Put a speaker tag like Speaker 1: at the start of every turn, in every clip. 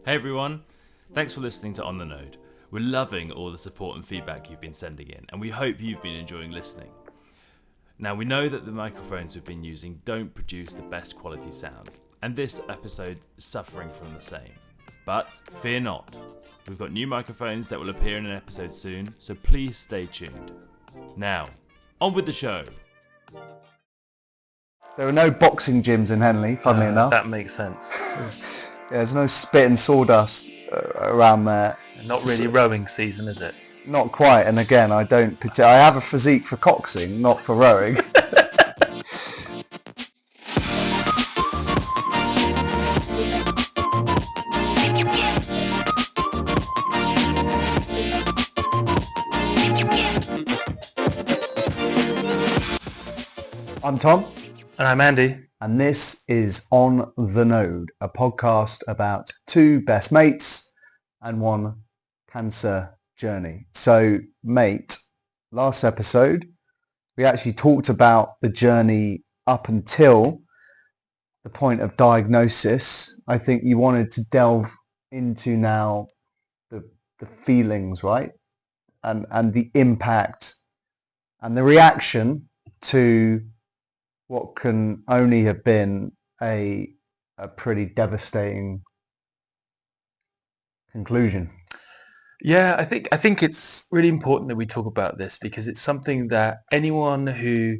Speaker 1: Hey everyone, thanks for listening to On The Node. We're loving all the support and feedback you've been sending in, and we hope you've been enjoying listening. Now, we know that the microphones we've been using don't produce the best quality sound, and this episode is suffering from the same. But fear not, we've got new microphones that will appear in an episode soon, so please stay tuned. Now, on with the show.
Speaker 2: There are no boxing gyms in Henley, funnily enough.
Speaker 3: That makes sense.
Speaker 2: There's no spit and sawdust around there.
Speaker 3: Not really rowing season, is it?
Speaker 2: Not quite, and again, I have a physique for coxing, not for rowing. I'm Tom.
Speaker 3: And I'm Andy.
Speaker 2: And this is On The Node, a podcast about two best mates and one cancer journey. So, mate, last episode, we actually talked about the journey up until the point of diagnosis. I think you wanted to delve into now the feelings, right? And the impact and the reaction to what can only have been a pretty devastating conclusion.
Speaker 3: Yeah, I think it's really important that we talk about this because it's something that anyone who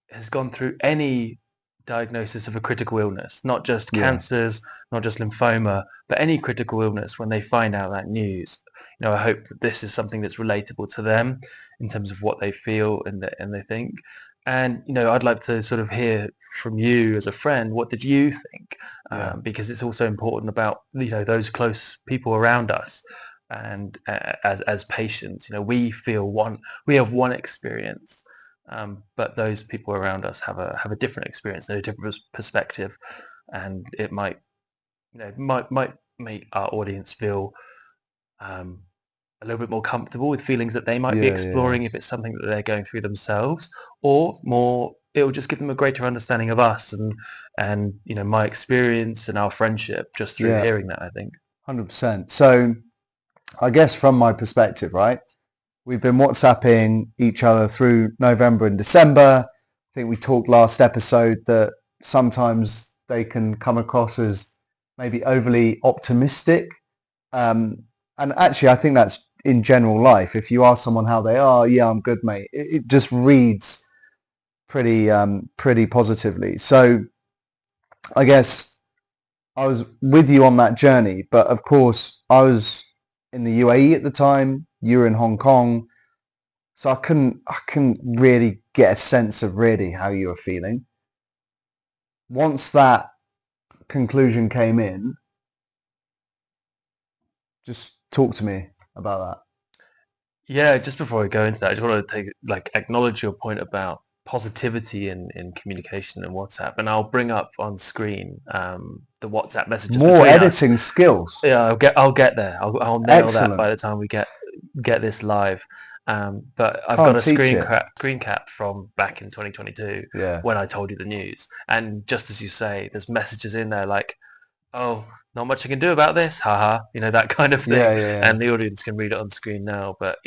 Speaker 3: has gone through any diagnosis of a critical illness, not just cancers, not just lymphoma, but any critical illness, when they find out that news, I hope that this is something that's relatable to them in terms of what they feel and they think. And, I'd like to sort of hear from you as a friend, what did you think? Because it's also important about, those close people around us. And as patients, we have one experience, but those people around us have a different experience, a different perspective. And it might make our audience feel a little bit more comfortable with feelings that they might be exploring if it's something that they're going through themselves, or more, it'll just give them a greater understanding of us and my experience and our friendship just through hearing that, I think.
Speaker 2: 100%. So I guess from my perspective, right, we've been WhatsApping each other through November and December. I think we talked last episode that sometimes they can come across as maybe overly optimistic. And actually, I think that's in general life. If you ask someone how they are, I'm good, mate. It just reads pretty positively. So I guess I was with you on that journey, but of course I was in the UAE at the time. You were in Hong Kong, so I couldn't really get a sense of really how you were feeling. Once that conclusion came in, just talk to me about that.
Speaker 3: Yeah, just before I go into that, I just want to acknowledge your point about positivity in communication and WhatsApp, and I'll bring up on screen the WhatsApp messages.
Speaker 2: More editing skills.
Speaker 3: Yeah, I'll get there. I'll nail that by the time we get this live. But I've got a screen cap from back in 2022 when I told you the news, and just as you say, there's messages in there like, "Oh, not much I can do about this, haha," that kind of thing. And the audience can read it on screen now, but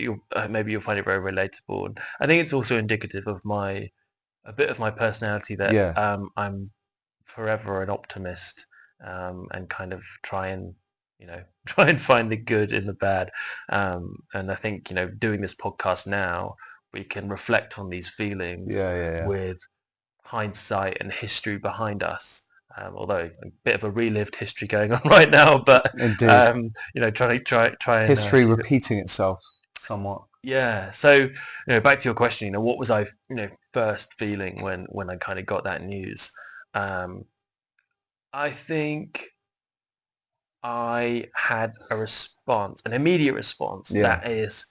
Speaker 3: maybe you'll find it very relatable. And I think it's also indicative of a bit of my personality that I'm forever an optimist, and kind of try and find the good in the bad. And I think, doing this podcast now, we can reflect on these feelings with hindsight and history behind us. Although a bit of a relived history going on right now, but
Speaker 2: indeed,
Speaker 3: try and
Speaker 2: history repeating itself somewhat.
Speaker 3: Yeah. So back to your question, what was I first feeling when I kind of got that news? I think I had an immediate response that is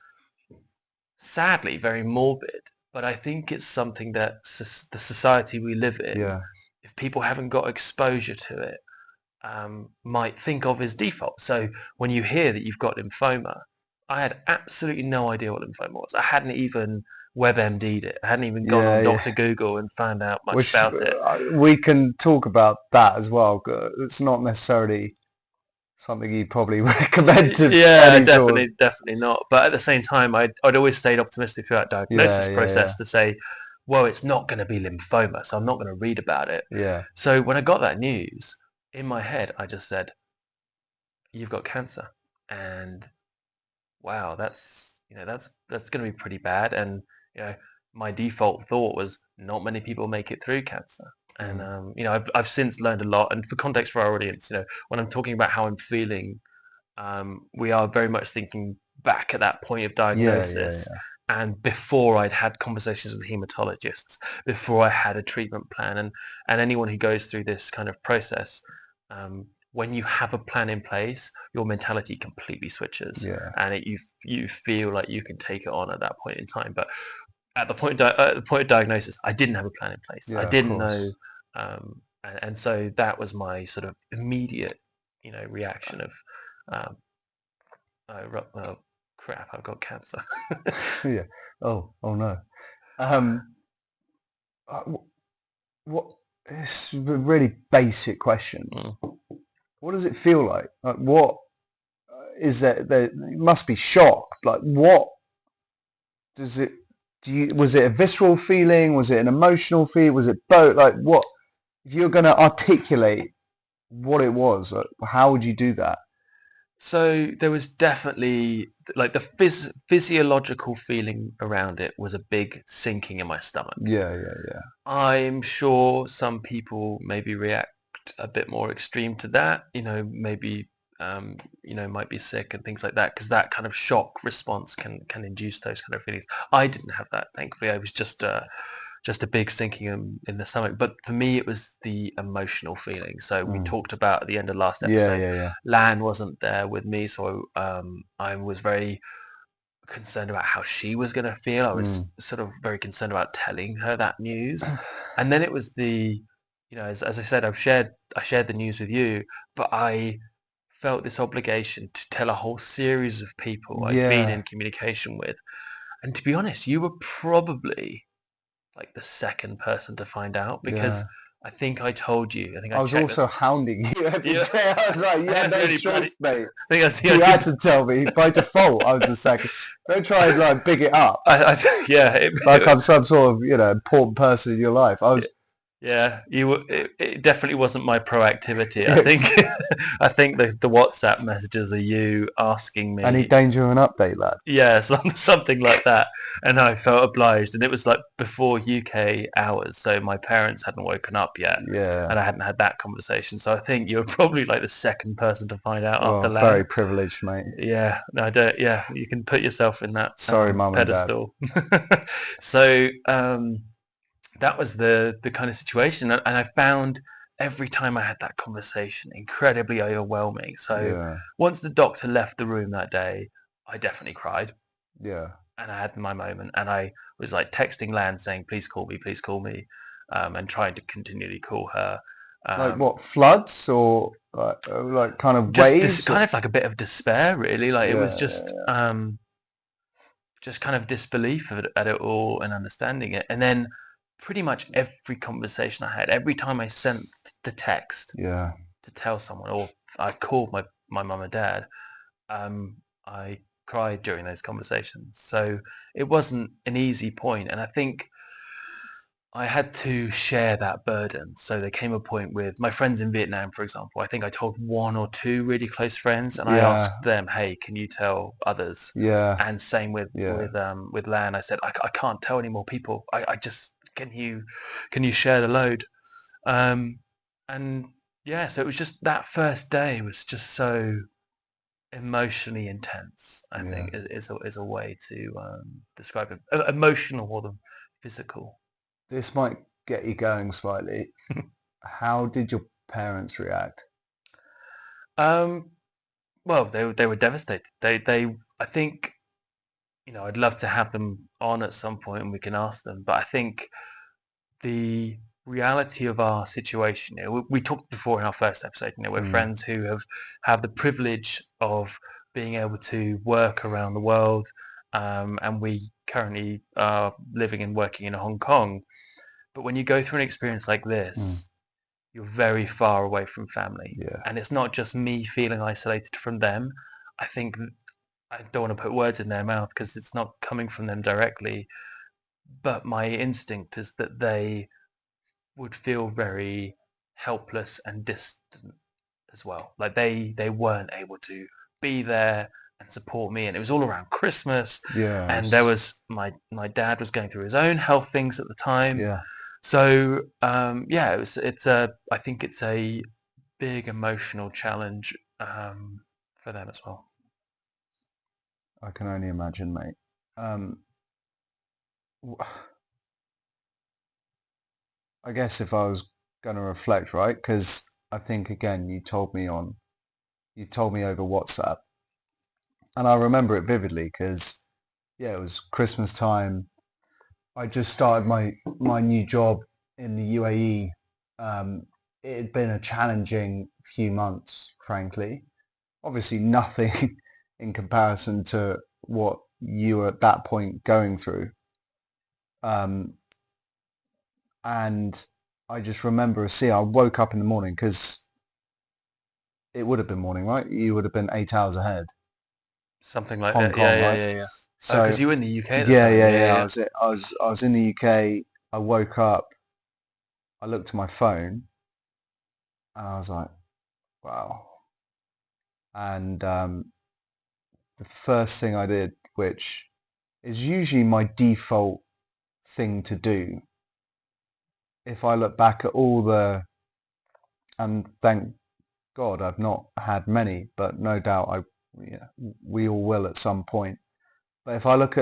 Speaker 3: sadly very morbid, but I think it's something that the society we live in, if people haven't got exposure to it, might think of as default. So when you hear that you've got lymphoma, I had absolutely no idea what lymphoma was. I hadn't even WebMD'd it. I hadn't even gone on Dr. Google and found out much about it.
Speaker 2: We can talk about that as well. It's not necessarily something you probably recommend to
Speaker 3: yeah,
Speaker 2: any
Speaker 3: definitely not. But at the same time, I'd always stayed optimistic throughout diagnosis process to say, well, it's not going to be lymphoma, so I'm not going to read about it.
Speaker 2: Yeah.
Speaker 3: So when I got that news, in my head, I just said, you've got cancer. And wow, that's going to be pretty bad. And my default thought was not many people make it through cancer. And I've since learned a lot. And for context for our audience, when I'm talking about how I'm feeling, we are very much thinking back at that point of diagnosis. And before I'd had conversations with hematologists, before I had a treatment plan, and anyone who goes through this kind of process, when you have a plan in place, your mentality completely switches, and you feel like you can take it on at that point in time. But at the point of diagnosis, I didn't have a plan in place. I didn't know, and so that was my sort of immediate, reaction of, oh crap, I've got cancer.
Speaker 2: Yeah. Oh no. What? It's a really basic question. What does it feel like? Like, what is there? You must be shocked. Like, what does it? Was it a visceral feeling? Was it an emotional feeling? Was it both? Like, what? If you're going to articulate what it was, like, how would you do that?
Speaker 3: So there was definitely like the physiological feeling around it was a big sinking in my stomach.
Speaker 2: Yeah.
Speaker 3: I'm sure some people maybe react a bit more extreme to that. Maybe might be sick and things like that, because that kind of shock response can induce those kind of feelings. I didn't have that, thankfully. I was just a big sinking in the stomach. But for me, it was the emotional feeling. So we talked about at the end of last episode, Lan wasn't there with me, so I was very concerned about how she was going to feel. I was sort of very concerned about telling her that news. And then it was as I said, I shared the news with you, but I felt this obligation to tell a whole series of people I'd been in communication with. And to be honest, you were probably like the second person to find out, because I think I told you.
Speaker 2: I was also hounding you every day. I was like,
Speaker 3: yeah,
Speaker 2: no
Speaker 3: really
Speaker 2: choice, mate.
Speaker 3: You
Speaker 2: had to tell me. By default, I was the second. Don't try and like big it up. Like I'm some sort of important person in your life. I was.
Speaker 3: Yeah, it definitely wasn't my proactivity. I think the WhatsApp messages are you asking me,
Speaker 2: any danger of an update, lad?
Speaker 3: Yeah, something like that. And I felt obliged, and it was like before UK hours, so my parents hadn't woken up yet, and I hadn't had that conversation. So I think you were probably like the second person to find out after that.
Speaker 2: Very privileged, mate.
Speaker 3: Yeah, no, I don't. Yeah, you can put yourself in that
Speaker 2: Mum
Speaker 3: pedestal. And Dad. So that was the kind of situation, and I found every time I had that conversation incredibly overwhelming. So once the doctor left the room that day, I definitely cried.
Speaker 2: Yeah.
Speaker 3: And I had my moment, and I was like texting Lan saying, please call me, and trying to continually call her.
Speaker 2: Like what, floods or like kind of waves?
Speaker 3: Kind of like a bit of despair, really. Like it was just kind of disbelief at it all and understanding it. And then pretty much every conversation I had, every time I sent the text to tell someone, or I called my mum and dad, I cried during those conversations. So it wasn't an easy point, and I think I had to share that burden. So there came a point with my friends in Vietnam, for example. I think I told one or two really close friends, and I asked them, "Hey, can you tell others?"
Speaker 2: Yeah.
Speaker 3: And same with Lan. I said, "I can't tell any more people. I just can you share the load?" And so it was just that first day was just so emotionally intense. I think is a way to describe it. Emotional more than physical.
Speaker 2: This might get you going slightly. How did your parents react?
Speaker 3: Well, they were devastated. They I think I'd love to have them on at some point and we can ask them. But I think the reality of our situation, we talked before in our first episode. We're friends who have the privilege of being able to work around the world, and we currently are living and working in Hong Kong. But when you go through an experience like this, you're very far away from family.
Speaker 2: Yeah.
Speaker 3: And it's not just me feeling isolated from them. I think I don't want to put words in their mouth because it's not coming from them directly, but my instinct is that they would feel very helpless and distant as well. Like they weren't able to be there and support me, and it was all around Christmas.
Speaker 2: Yeah.
Speaker 3: And there was my dad was going through his own health things at the time.
Speaker 2: Yeah.
Speaker 3: So I think it's a big emotional challenge for them as well.
Speaker 2: I can only imagine, mate. I guess if I was going to reflect, right? Because I think again, you told me over WhatsApp, and I remember it vividly because it was Christmas time. I just started my new job in the UAE. It had been a challenging few months, frankly. Obviously, nothing in comparison to what you were at that point going through. And I just remember I woke up in the morning because it would have been morning, right? You would have been 8 hours ahead.
Speaker 3: Something like
Speaker 2: Hong
Speaker 3: that.
Speaker 2: Kong,
Speaker 3: Yeah,
Speaker 2: right?
Speaker 3: yeah, yeah.
Speaker 2: So
Speaker 3: because you were in the UK at the
Speaker 2: yeah,
Speaker 3: time.
Speaker 2: yeah. I was in the UK. I woke up. I looked at my phone, and I was like, "Wow!" And the first thing I did, which is usually my default thing to do, if I look back at and thank God I've not had many, but no doubt we all will at some point. But if I look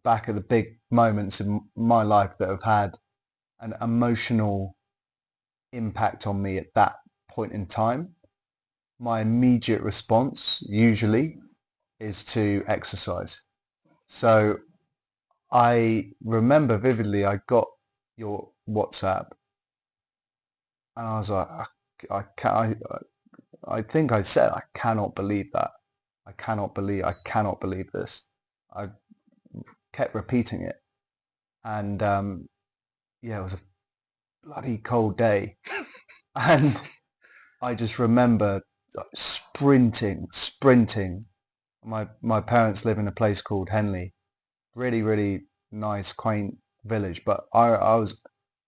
Speaker 2: back at the big moments in my life that have had an emotional impact on me at that point in time, my immediate response usually is to exercise. So I remember vividly I got your WhatsApp and I was like, I think I said, I cannot believe that. I cannot believe this. I kept repeating it. And it was a bloody cold day. And I just remember sprinting. My parents live in a place called Henley. Really, really nice, quaint village. But I was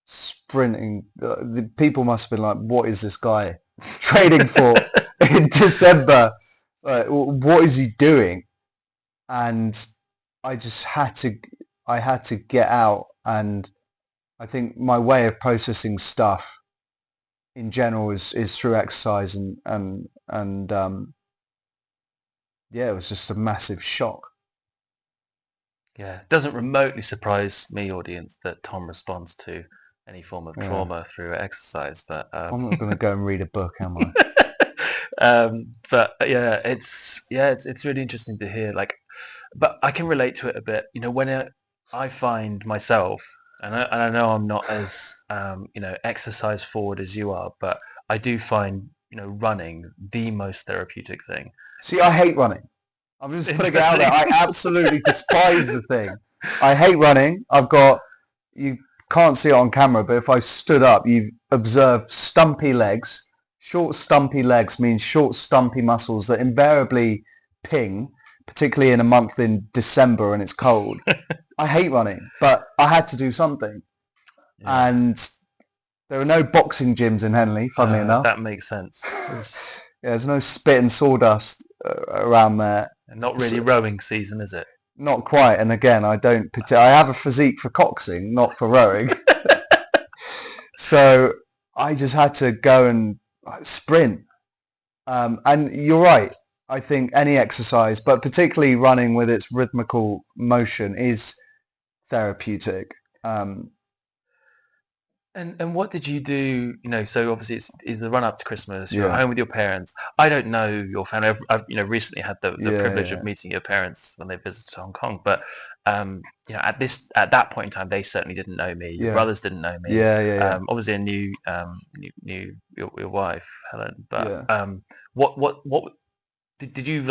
Speaker 2: sprinting. The people must have been like, what is this guy trading for in December? What is he doing? And I just I had to get out. And I think my way of processing stuff in general is through exercise and it was just a massive shock.
Speaker 3: Yeah, it doesn't remotely surprise me, audience, that Tom responds to any form of trauma through exercise. But
Speaker 2: I'm not going to go and read a book, am I?
Speaker 3: But it's really interesting to hear. But I can relate to it a bit. When I find myself, and I know I'm not as exercise forward as you are, but I do find running the most therapeutic thing.
Speaker 2: See, I hate running. I'm just putting it out there. I absolutely despise the thing. I hate running. You can't see it on camera, but if I stood up, you've observed stumpy legs. Short stumpy legs means short stumpy muscles that invariably ping, particularly in a month in December and it's cold. I hate running, but I had to do something. Yeah. And there are no boxing gyms in Henley, funnily enough.
Speaker 3: That makes sense.
Speaker 2: There's no spit and sawdust around there.
Speaker 3: Not really rowing season, is it?
Speaker 2: Not quite. And again, I have a physique for coxing, not for rowing. So I just had to go and sprint. And you're right. I think any exercise, but particularly running with its rhythmical motion, is therapeutic.
Speaker 3: And what did you do? So obviously it's the run up to Christmas. You're at home with your parents. I don't know your family. I've recently had the privilege of meeting your parents when they visited Hong Kong. But at that point in time, they certainly didn't know me. Your brothers didn't know me. Obviously, I knew your wife, Helen. But what did you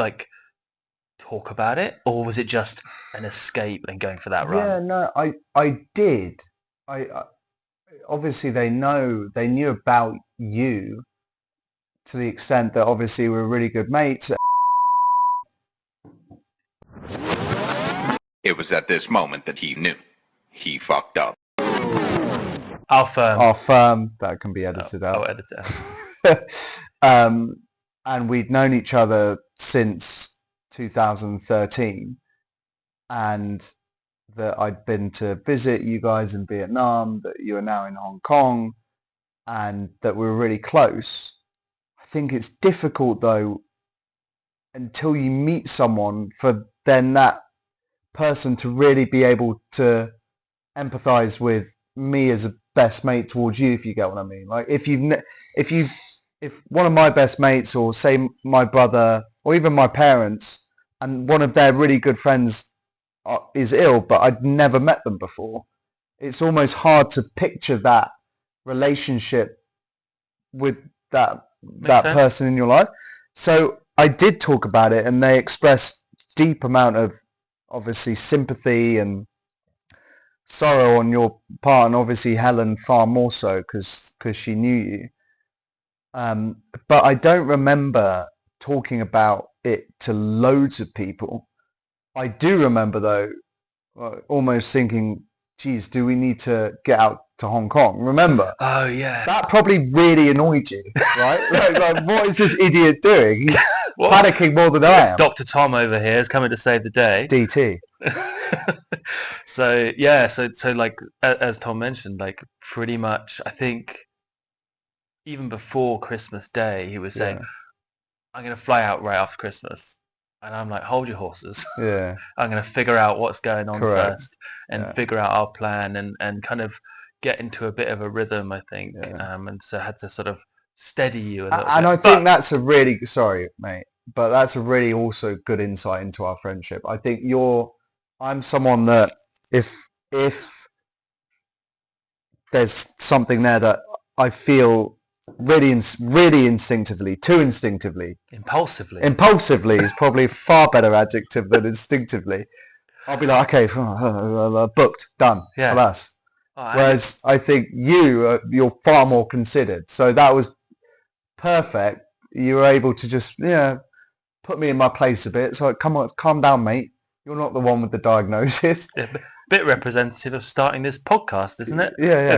Speaker 3: talk about it, or was it just an escape and going for that run?
Speaker 2: Yeah, no, I did. obviously they knew about you to the extent that obviously we're really good mates.
Speaker 4: It was at this moment that he knew. He fucked up.
Speaker 2: Our firm, that can be edited out.
Speaker 3: I'll edit it
Speaker 2: out. And we'd known each other since 2013, and that I'd been to visit you guys in Vietnam, that you are now in Hong Kong, and that we were really close. I think it's difficult though, until you meet someone, for then that person to really be able to empathize with me as a best mate towards you, if you get what I mean. Like if one of my best mates, or say my brother, or even my parents, and one of their really good friends is ill, but I'd never met them before, it's almost hard to picture that relationship with that person in your life. So I did talk about it, and they expressed deep amount of obviously sympathy and sorrow on your part, and obviously Helen far more so because she knew you. But I don't remember talking about it to loads of people. I do remember though, almost thinking, geez, do we need to get out to Hong Kong? Remember?
Speaker 3: Oh yeah.
Speaker 2: That probably really annoyed you, right? like, what is this idiot doing? He's panicking more than I am.
Speaker 3: Dr. Tom over here is coming to save the day.
Speaker 2: DT.
Speaker 3: So yeah, so like as Tom mentioned, like pretty much, I think even before Christmas Day, he was saying, I'm going to fly out right after Christmas. And I'm like, hold your horses.
Speaker 2: Yeah.
Speaker 3: I'm going to figure out what's going on first, and figure out our plan, and kind of get into a bit of a rhythm, I think. And so I had to sort of steady you a little bit.
Speaker 2: And I think that's a really, sorry, mate, but that's a really also good insight into our friendship. I think I'm someone that if there's something there that I feel really instinctively, too instinctively. Impulsively is probably a far better adjective than instinctively. I'll be like, okay, booked, done, alas. Whereas I think you're far more considered. So that was perfect. You were able to just, put me in my place a bit. So come on, calm down, mate. You're not the one with the diagnosis.
Speaker 3: Bit representative of starting this podcast, isn't it?
Speaker 2: Yeah.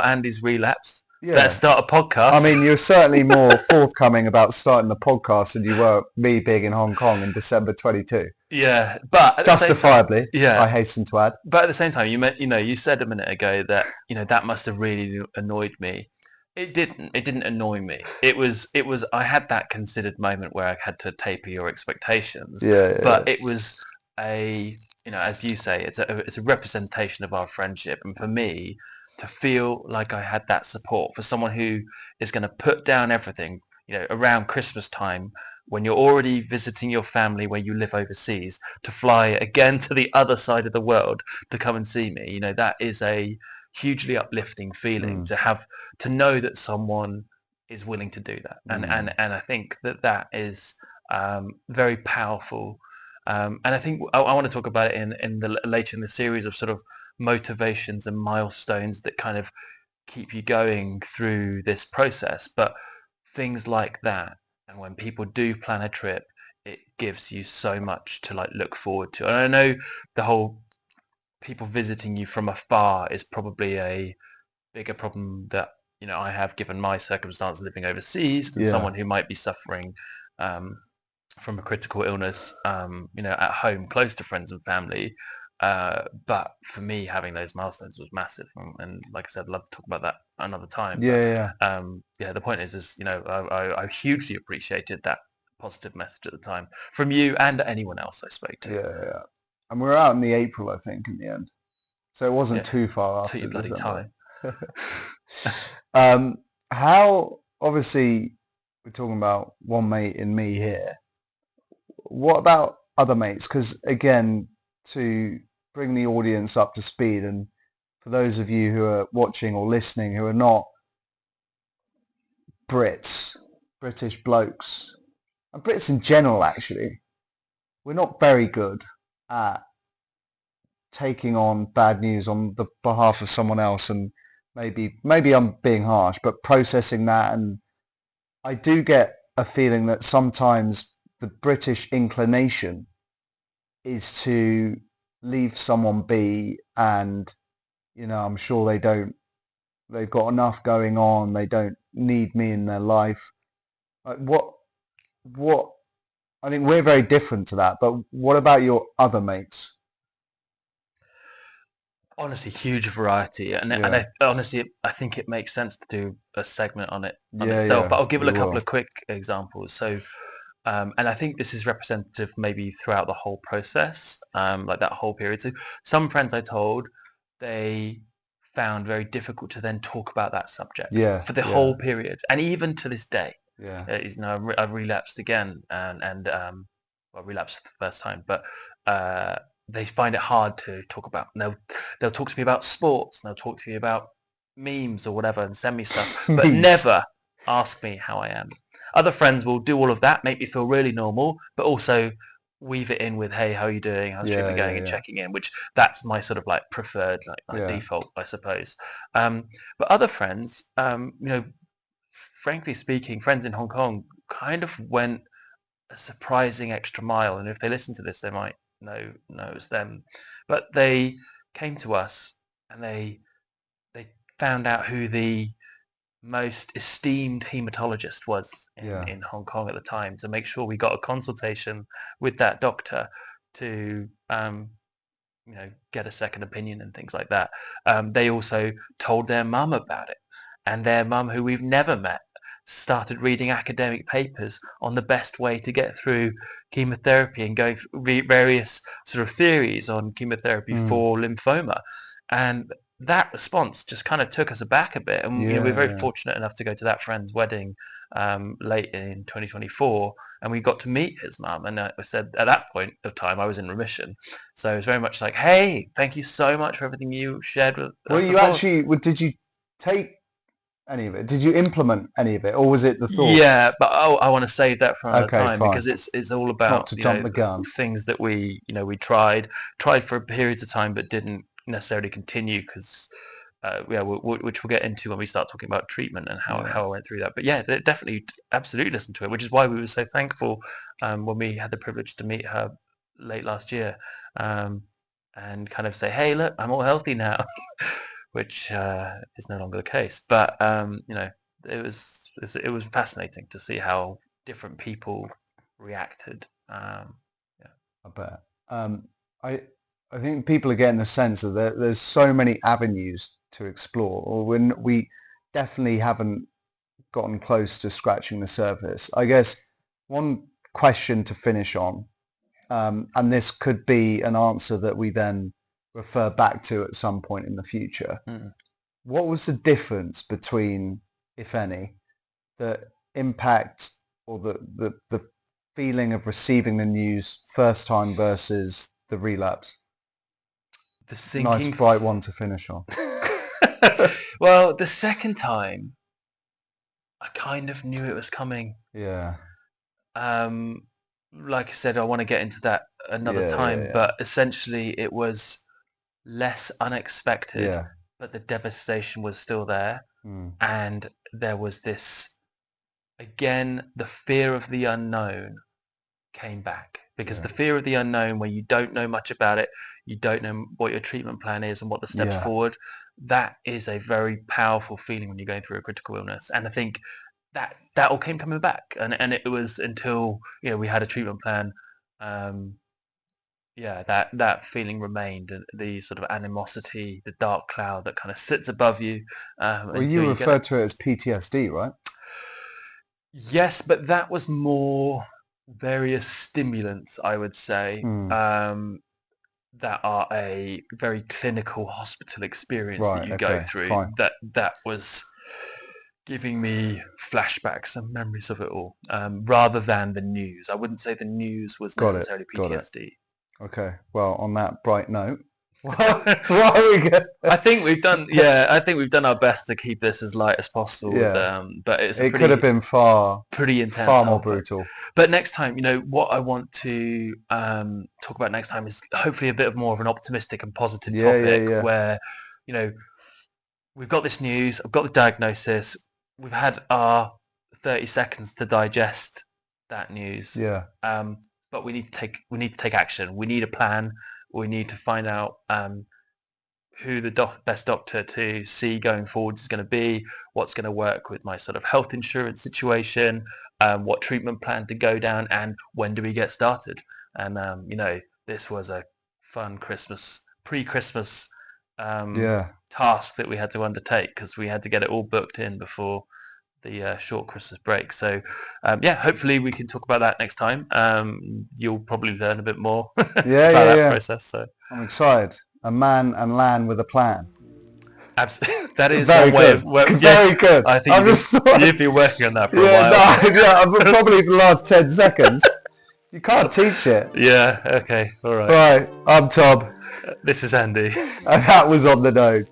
Speaker 3: Andy's relapsed. Yeah. Let's start a podcast.
Speaker 2: I mean, you're certainly more forthcoming about starting the podcast than you were me being in Hong Kong in December 22.
Speaker 3: Yeah, but
Speaker 2: justifiably, I hasten to add.
Speaker 3: But at the same time, you said a minute ago that that must have really annoyed me. It didn't. It didn't annoy me. It was. I had that considered moment where I had to taper your expectations.
Speaker 2: Yeah.
Speaker 3: But it was as you say, it's a representation of our friendship, and for me, to feel like I had that support for someone who is going to put down everything, around Christmas time, when you're already visiting your family where you live overseas, to fly again to the other side of the world to come and see me. That is a hugely uplifting feeling to know that someone is willing to do that. And I think that is very powerful. And I think I want to talk about it later in the series of sort of motivations and milestones that kind of keep you going through this process. But things like that, and when people do plan a trip, it gives you so much to look forward to. And I know the whole people visiting you from afar is probably a bigger problem that I have, given my circumstance living overseas, than someone who might be suffering from a critical illness, at home, close to friends and family. But for me, having those milestones was massive, and like I said, I'd love to talk about that another time. The point is I hugely appreciated that positive message at the time from you and anyone else I spoke to.
Speaker 2: And we were out in the April, I think, in the end, so it wasn't too far after.
Speaker 3: Took your bloody time.
Speaker 2: How, obviously, we're talking about one mate and me here. What about other mates? Because again, to bring the audience up to speed, and for those of you who are watching or listening who are not British blokes, and Brits in general, actually, we're not very good at taking on bad news on the behalf of someone else and maybe I'm being harsh, but processing that, and I do get a feeling that sometimes the British inclination is to leave someone be, and I'm sure they've got enough going on, they don't need me in their life. Like what I think we're very different to that, but what about your other mates?
Speaker 3: Honestly, huge variety, and I honestly I think it makes sense to do a segment on it itself. But I'll give it a couple of quick examples. So, and I think this is representative maybe throughout the whole process, like that whole period. So, some friends I told, they found very difficult to then talk about that subject for the whole period, and even to this day. I've relapsed again, and well, relapsed for the first time, but they find it hard to talk about. And they'll talk to me about sports, and they'll talk to me about memes or whatever, and send me stuff, but never ask me how I am. Other friends will do all of that, make me feel really normal, but also weave it in with, hey, how are you doing? How's treatment going? And checking in, which that's my sort of like preferred, like default, I suppose. But other friends, frankly speaking, friends in Hong Kong kind of went a surprising extra mile. And if they listen to this, they might know it was them. But they came to us and they found out who the most esteemed hematologist was in Hong Kong at the time, to make sure we got a consultation with that doctor to get a second opinion and things like that. They also told their mum about it, and their mum, who we've never met, started reading academic papers on the best way to get through chemotherapy and going through various sort of theories on chemotherapy for lymphoma. And that response just kind of took us aback a bit, and we're very fortunate enough to go to that friend's wedding late in 2024, and we got to meet his mum. And I said at that point of time I was in remission, so it was very much like, hey, thank you so much for everything you shared with us.
Speaker 2: Did you take any of it? Did you implement any of it, or was it the thought?
Speaker 3: Yeah, but I want to save that for another time, because it's all about
Speaker 2: not to jump the gun.
Speaker 3: Things that we tried for periods of time but didn't necessarily continue, because which we'll get into when we start talking about treatment and how I went through that. But yeah, they definitely, absolutely listen to it, which is why we were so thankful when we had the privilege to meet her late last year, and kind of say, hey, look, I'm all healthy now, which is no longer the case. But it was fascinating to see how different people reacted.
Speaker 2: I bet. I think people are getting the sense that there's so many avenues to explore, or when we definitely haven't gotten close to scratching the surface. I guess one question to finish on, and this could be an answer that we then refer back to at some point in the future. What was the difference between, if any, the impact or the feeling of receiving the news first time versus the relapse? Nice bright one to finish on.
Speaker 3: Well, the second time, I kind of knew it was coming.
Speaker 2: Yeah.
Speaker 3: Like I said, I want to get into that another time, but essentially it was less unexpected, but the devastation was still there. And there was this, again, the fear of the unknown came back, because the fear of the unknown, where you don't know much about it, you don't know what your treatment plan is and what the steps forward, that is a very powerful feeling when you're going through a critical illness. And I think that all came coming back, and it was until we had a treatment plan, that feeling remained, and the sort of animosity, the dark cloud that kind of sits above you.
Speaker 2: Well, you referred to it as PTSD, right?
Speaker 3: Yes, but that was more various stimulants, I would say, that are a very clinical hospital experience that you go through.
Speaker 2: Fine.
Speaker 3: That was giving me flashbacks and memories of it all, rather than the news. I wouldn't say the news was necessarily PTSD.
Speaker 2: Okay. Well, on that bright note,
Speaker 3: I think we've done our best to keep this as light as possible. But it could have been pretty intense,
Speaker 2: far more brutal.
Speaker 3: But next time, what I want to talk about next time is hopefully a bit more of an optimistic and positive topic, where we've got this news, I've got the diagnosis, we've had our 30 seconds to digest that news.
Speaker 2: Yeah.
Speaker 3: But we need to take action. We need a plan. We need to find out who the best doctor to see going forward is going to be, what's going to work with my sort of health insurance situation, what treatment plan to go down, and when do we get started. And this was a fun pre-Christmas task that we had to undertake, because we had to get it all booked in before the short Christmas break. So hopefully we can talk about that next time. You'll probably learn a bit more about that process. So
Speaker 2: I'm excited. A man and land with a plan.
Speaker 3: Absolutely. That is
Speaker 2: very
Speaker 3: one way of working.
Speaker 2: Very good.
Speaker 3: I think you've been working on that for a while.
Speaker 2: Probably for the last 10 seconds. You can't teach it.
Speaker 3: Yeah, okay, all right.
Speaker 2: Right, I'm Tom.
Speaker 3: This is Andy.
Speaker 2: And that was On the Node.